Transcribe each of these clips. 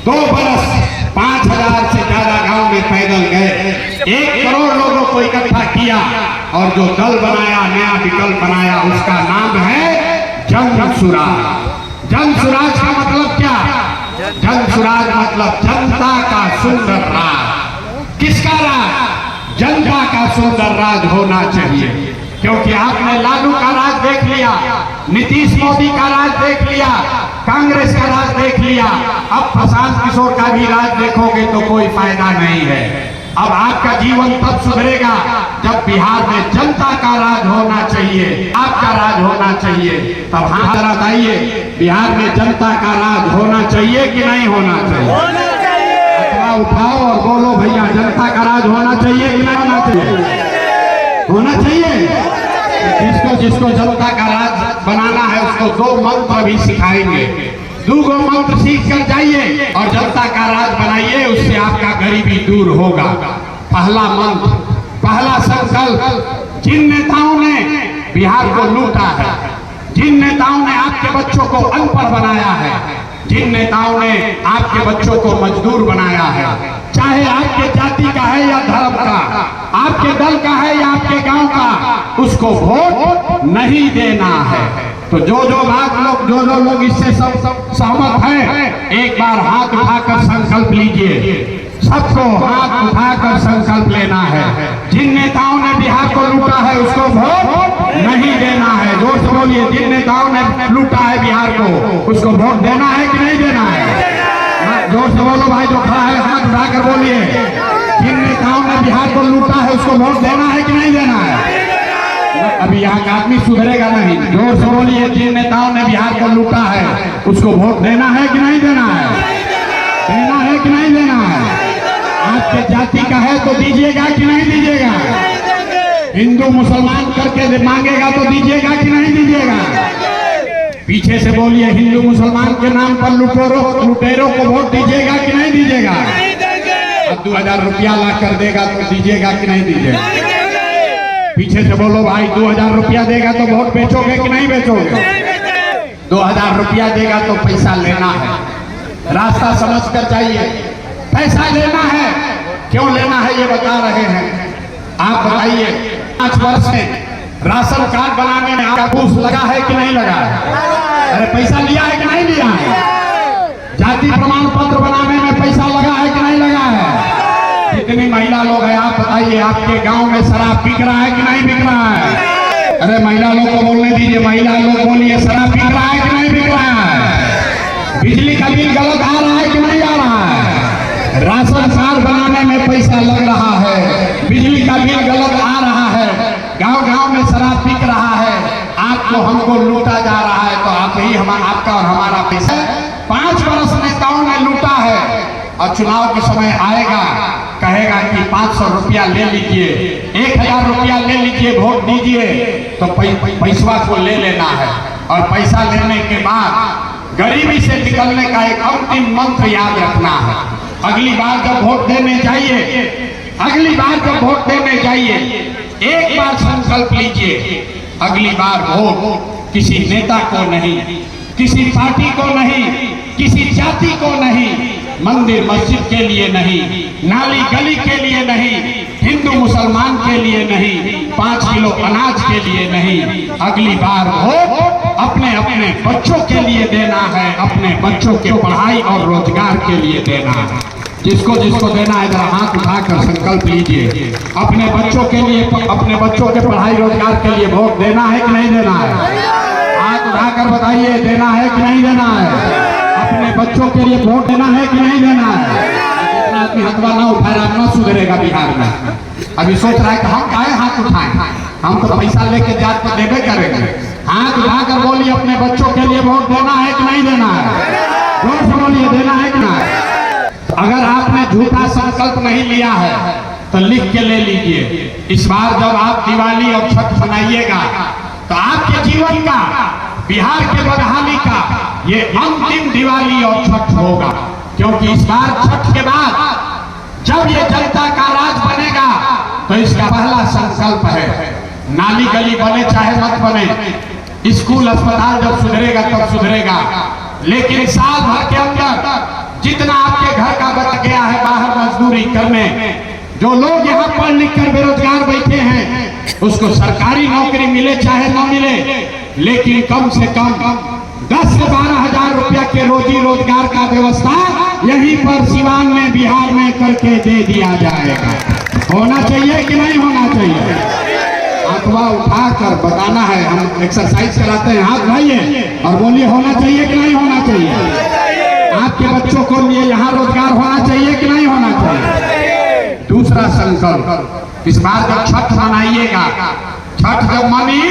2 बरस 5000 से ज्यादा गांव में पैदल गए, 1 करोड़ लोगों को इकट्ठा किया और जो दल बनाया, नया विकल्प बनाया, उसका नाम है जन सुराज। जन सुराज का मतलब क्या? जन सुराज मतलब जनता का सुंदर राज। किसका राज? जनता का सुंदर राज होना चाहिए। क्योंकि आपने लालू का राज देख लिया, नीतीश मोदी का राज देख लिया, कांग्रेस का राज देख लिया, अब प्रशांत किशोर का भी राज देखोगे तो कोई फायदा नहीं है। अब आपका जीवन तब सुधरेगा जब बिहार में जनता का राज होना चाहिए, आपका राज होना चाहिए। तब हाँ जरा बताइए, बिहार में जनता का राज होना चाहिए कि नहीं होना चाहिए? अथवा उठाओ और बोलो भैया, जनता का राज होना चाहिए कि नहीं होना चाहिए? होना चाहिए। जिसको जनता का राज बनाना है उसको 2 मंत्र भी सिखाएंगे। 2 मंत्र सीख कर जाइए और जनता का राज बनाइए, उससे आपका गरीबी दूर होगा। पहला मंत्र, पहला संकल्प, जिन नेताओं ने बिहार को लूटा है, जिन नेताओं ने आपके बच्चों को अनपढ़ बनाया है, जिन नेताओं ने आपके बच्चों को मजदूर बनाया है, चाहे आपके जाति का है या धर्म का, आपके दल का है या आपके गांव का, उसको वोट नहीं देना है। तो जो लोग इससे सहमत हैं, एक बार हाथ उठाकर संकल्प लीजिए। सबको हाथ उठाकर संकल्प लेना है। जिन नेताओं ने बिहार को लूटा है उसको वोट नहीं देना है। जोर से बोलिए, जिन नेताओं ने लूटा है बिहार को उसको वोट देना है कि नहीं देना है? जोर से बोलो भाई, जो खड़ा है हाथ उठाकर बोलिए, जिन नेताओं ने बिहार को लूटा है उसको वोट देना है कि नहीं देना है? अभी यहाँ का आदमी सुधरेगा नहीं। जोर से बोलिए, जिन नेताओं ने बिहार को लूटा है उसको वोट देना है कि नहीं देना है? देना है कि नहीं देना है? आपके जाति का है तो दीजिएगा कि नहीं दीजिएगा? हिंदू मुसलमान करके मांगेगा तो दीजिएगा कि नहीं दीजिएगा? पीछे से बोलिए, हिंदू मुसलमान के नाम पर लुटेरों को वोट दीजिएगा कि नहीं दीजिएगा? अब 2000 रुपया ला कर देगा तो दीजिएगा कि नहीं दीजिएगा? पीछे से बोलो भाई, 2000 रुपया देगा तो वोट बेचोगे कि नहीं बेचोगे? 2000 रुपया देगा तो पैसा लेना है। रास्ता समझ कर जाइए, पैसा लेना है। क्यों लेना है ये बता रहे हैं। आप बताइए, 5 वर्ष से राशन कार्ड बनाने में आपका घूस लगा है कि नहीं लगा है? अरे पैसा लिया है कि नहीं लिया है? जाति प्रमाण पत्र बनाने में पैसा लगा है कि नहीं लगा है? कितनी महिला लोग हैं आप बताइए, आपके गांव में शराब बिक रहा है कि नहीं बिक रहा है? अरे महिला लोग को बोलने दीजिए, महिला लोग बोलिए, शराब बिक रहा है कि नहीं बिक रहा है? बिजली का बिल गलत आ रहा है कि नहीं आ रहा है? राशन कार्ड बनाने में पैसा लग रहा है, बिजली का बिल गलत आ रहा है, गांव-गांव में शराब बिक रहा है, आपको हमको लूटा जा रहा है। तो आप ही आपका और हमारा पैसा 5 वर्ष नेताओं ने लूटा है और चुनाव के समय आएगा, कहेगा कि 500 रुपया ले लीजिए, 1000 रुपया ले लीजिए, वोट दीजिए। तो पैसा को ले लेना है और पैसा लेने के बाद गरीबी से निकलने का एक अंतिम मंत्र याद रखना है। अगली बार जब वोट देने जाइए, एक बार संकल्प लीजिए, अगली बार वोट किसी नेता को नहीं, किसी पार्टी को नहीं, किसी जाति को नहीं, मंदिर मस्जिद के लिए नहीं, नाली गली के लिए नहीं, हिंदू मुसलमान के लिए नहीं, 5 किलो अनाज के लिए नहीं, अगली बार वोट अपने अपने बच्चों के लिए देना है, अपने बच्चों के पढ़ाई और रोजगार के लिए देना है। जिसको जिसको देना है जरा हाथ उठाकर संकल्प लीजिए। अपने बच्चों के लिए, अपने बच्चों के पढ़ाई रोजगार के लिए वोट देना है कि नहीं देना है? हाथ उठाकर बताइए, देना है कि नहीं देना है? अपने बच्चों के लिए वोट देना है कि नहीं देना है? जितना आदमी हथवा ना उठा रहा ना सुधरेगा बिहार में। अभी सोच रहा है कि हम काहे हाथ उठाएं, हम तो पैसा लेके जात तो देवे करेंगे। हाथ उठाकर बोलिए, अपने बच्चों के लिए वोट देना है कि नहीं देना है? जोर से बोलिए, देना है कि नहीं? अगर आपने झूठा संकल्प नहीं लिया है तो लिख के ले लीजिए। इस बार जब आप दिवाली और छठ मनाइएगा तो आपके जीवन का, बिहार के बदहाली का ये अंतिम दिवाली और छठ होगा। क्योंकि इस बार छठ के बाद जब ये जनता का राज बनेगा तो इसका पहला संकल्प है, नाली गली बने चाहे मत बने, स्कूल अस्पताल जब सुधरेगा तब सुधरेगा, लेकिन साल भर के अंदर जितना आपके भर में जो लोग यहाँ पढ़ लिख कर बेरोजगार बैठे हैं उसको सरकारी नौकरी मिले चाहे न मिले, लेकिन कम से कम 10 से 12 हजार रुपया के रोजी रोजगार का व्यवस्था यहीं पर सिवान में बिहार में करके दे दिया जाएगा। होना चाहिए कि नहीं होना चाहिए? हाथवा उठाकर बताना है, हम एक्सरसाइज कराते हैं, हाथ उठाइए और बोलिए होना चाहिए कि नहीं होना चाहिए? आपके बच्चों को लिए यहाँ रोजगार होना चाहिए कि नहीं होना चाहिए? दूसरा संकल्प, इस बार जब छठ मनाइएगा, छठ जब मनी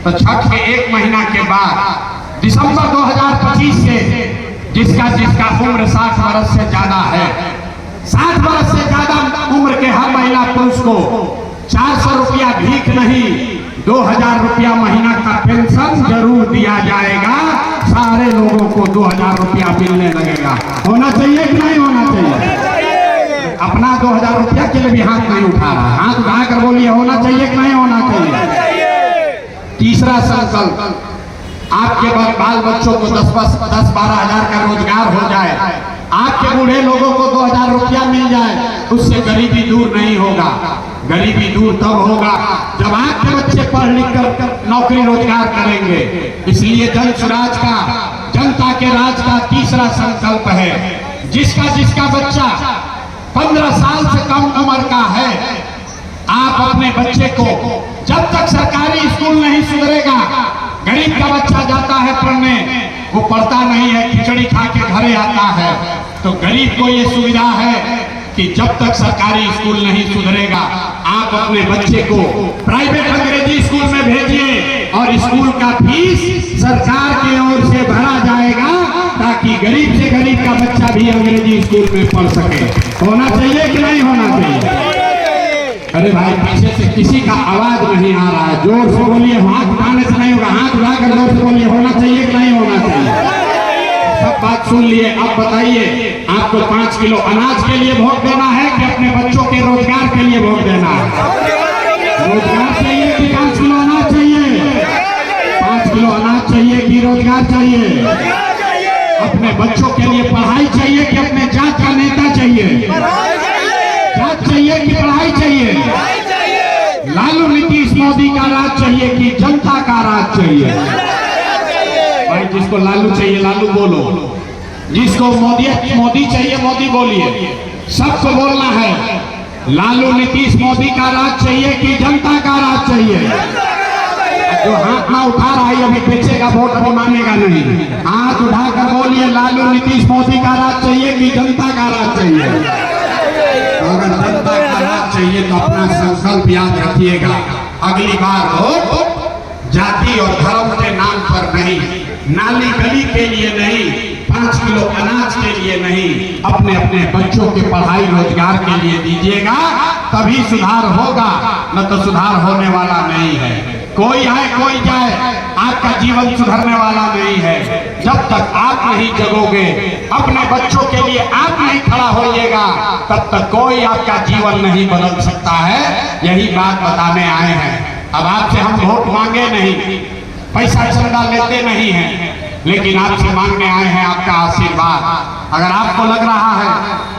तो छठ के 1 महीना के बाद दिसंबर 2025 से जिसका उम्र 60 वर्ष से ज्यादा है, 60 वर्ष से ज्यादा उम्र के हर महिला पुरुष को 400 रुपया भीख नहीं 2000 रुपया महीना का पेंशन जरूर दिया जाएगा। सारे लोगों को 2000 रुपया मिलने लगेगा। होना चाहिए कि नहीं होना चाहिए? अपना 2000 रुपया के लिए भी हाथ नहीं उठा रहा, हाथ उठाकर बोलिए होना चाहिए कि नहीं होना चाहिए? तीसरा संकल्प, आपके बाल बच्चों को 10-12 हजार का रोजगार हो जाए, आपके बूढ़े लोगों को 2000 रुपया मिल जाए, उससे गरीबी दूर नहीं होगा। गरीबी दूर तब होगा जब आपके बच्चे पढ़ लिख कर नौकरी रोजगार करेंगे। इसलिए जन स्वराज का, जनता के राज का तीसरा संकल्प है, जिसका बच्चा 15 साल से कम उम्र का है, आप अपने बच्चे को जब तक सरकारी स्कूल नहीं सुधरेगा, गरीब का बच्चा जाता है पढ़ने, वो पढ़ता नहीं है, खिचड़ी खा के घरे आता है, तो गरीब को ये सुविधा है कि जब तक सरकारी स्कूल नहीं सुधरेगा, आप अपने बच्चे को प्राइवेट अंग्रेजी स्कूल में भेजिए और स्कूल का फीस सरकार की ओर से भरा जाएगा, ताकि गरीब से गरीब का बच्चा भी अंग्रेजी स्कूल में पढ़ सके। होना चाहिए कि नहीं होना चाहिए? अरे भाई, पीछे से किसी का आवाज नहीं आ रहा है, जोर से बोलिए, हाथ उठाने से नहीं होगा, हाथ उठाकर जोर से बोलिए होना चाहिए कि नहीं होना चाहिए? सब बात सुन लिए, अब बताइए आपको 5 किलो अनाज के लिए वोट देना है कि अपने बच्चों के रोजगार के लिए वोट देना है? रोजगार चाहिए कि 5 किलो अनाज चाहिए? 5 किलो अनाज चाहिए कि रोजगार चाहिए? अपने बच्चों के लिए पढ़ाई चाहिए कि अपने जात का नेता चाहिए? जात चाहिए कि पढ़ाई चाहिए? लालू नीतीश मोदी का राज चाहिए कि जनता का राज चाहिए? भाई, जिसको लालू चाहिए लालू बोलो, जिसको मोदी चाहिए मोदी बोलिए। सबको बोलना है, लालू नीतीश मोदी का राज चाहिए कि जनता का राज चाहिए? जो हाथ ना उठा रहा है अभी पीछेगा वोट, अभी मानेगा नहीं। हाथ उठाकर बोलिए लालू नीतीश मोदी का राज चाहिए कि जनता का राज चाहिए? अगर जनता का राज चाहिए तो अपना संकल्प याद रखिएगा, अगली बार वोट जाति और धर्म के नाम पर नहीं, नाली गली के लिए नहीं, 5 किलो अनाज के लिए नहीं, अपने अपने बच्चों के पढ़ाई रोजगार के लिए दीजिएगा, तभी सुधार होगा, न तो सुधार होने वाला नहीं है। कोई आए कोई जाए, आपका जीवन सुधरने वाला नहीं है। जब तक आप नहीं जगोगे, अपने बच्चों के लिए आप नहीं खड़ा होइएगा, तब तक कोई आपका जीवन नहीं बदल सकता है। यही बात बताने आए हैं। अब आपसे हम वोट मांगे नहीं, पैसा चंदा लेते नहीं हैं, लेकिन आपसे मांगने आए हैं आपका आशीर्वाद। अगर आपको लग रहा है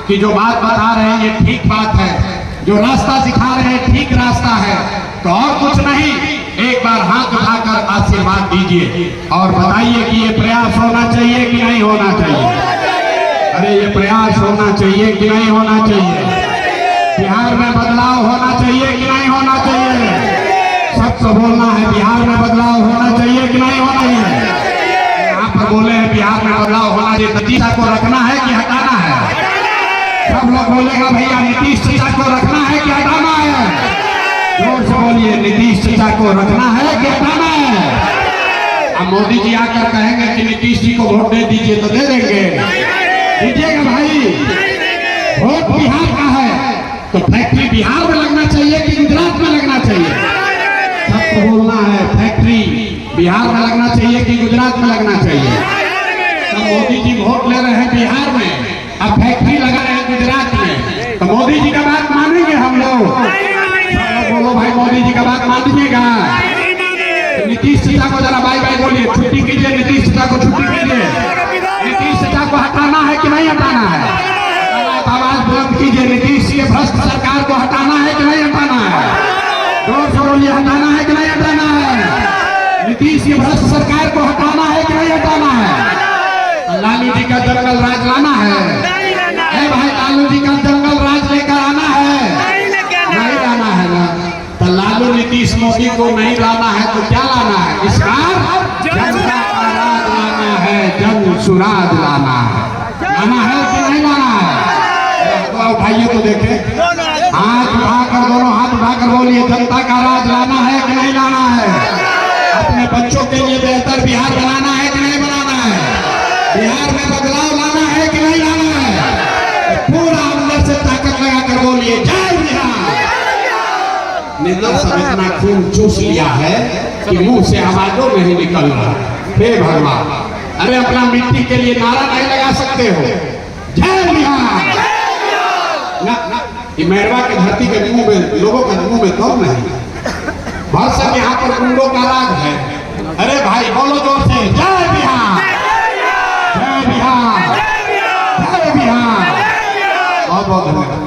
कि जो बात बता रहे हैं ये ठीक बात है, जो रास्ता दिखा रहे हैं ठीक रास्ता है, तो और कुछ नहीं, एक बार हाथ उठाकर आशीर्वाद दीजिए और बताइए कि ये प्रयास होना चाहिए कि नहीं होना चाहिए? अरे ये प्रयास होना चाहिए कि नहीं होना चाहिए? बिहार में बदलाव होना चाहिए कि नहीं होना चाहिए? सबको बोलना है, बिहार में बदलाव होना चाहिए कि नहीं होना चाहिए? यहाँ पर बोले हैं बिहार में बदलाव होना चाहिए, नीतीश को रखना है कि हटाना है? सब लोग बोलेगा भैया नीतीश चाचा को रखना है कि हटाना है? जोर से बोलिए, नीतीश चाचा को रखना है कि हटाना है? अब मोदी जी आकर कहेंगे कि नीतीश जी को वोट दे दीजिए, तो दे देंगे? दीजिएगा भाई? वोट बिहार का है तो फैक्ट्री बिहार में लगना चाहिए कि गुजरात में लगना चाहिए? सबको बोलना है, फैक्ट्री बिहार में लगना चाहिए कि गुजरात में लगना चाहिए? तो मोदी जी वोट ले रहे हैं बिहार में, अब फैक्ट्री लगा रहे हैं गुजरात में, तो मोदी जी का बात मानेंगे हम लोग? बोलो भाई, मोदी जी का बात मान दीजिएगा? नीतीश चाचा को जरा बाय बाय बोलिए, छुट्टी कीजिए, नीतीश चाचा को छुट्टी कीजिए। नीतीश चाचा को हटाना है कि नहीं हटाना है? आवाज बुलंद कीजिए, नीतीश के भ्रष्ट सरकार को हटाना है कि नहीं हटाना है? जोर से बोलिए, हटाना है कि नहीं हटाना है? नीतीश की भ्रष्ट सरकार को हटाना है कि नहीं हटाना है? लालू जी का जंगल राज लाना है? भाई लालू जी का जंगल राज लेकर आना है? नहीं लाना है ना? तो लालू नीतीश मोदी को नहीं लाना है तो क्या लाना है? इस बार जनता का राज लाना है, जन सुराज लाना है। लाना है कि नहीं लाना है? तो उठाइए तो देखे, हाथ उठाकर, दोनों हाथ उठाकर बोलिए, जनता का राज लाना है कि नहीं लाना है? अपने बच्चों के लिए बेहतर बिहार बनाना है कि नहीं बनाना है? बिहार में बदलाव लाना है कि नहीं लाना है? पूरा अंदर से ताकत लगाकर बोलिए, जय बिहार। नेता सब इतना खून चूस लिया है कि मुंह से आवाजों नहीं निकल रहा। हे भगवान, अरे अपना मिट्टी के लिए नारा नहीं लगा सकते हो? जय बिहार। ये मेरवा की धरती के मुंह में, लोगों के मुंह में दम नहीं। बहुत सब यहाँ पर गुंडों का राज है। अरे भाई बोलो जोर से, जय बिहार, जय बिहार, जय बिहार। बहुत बहुत धन्यवाद।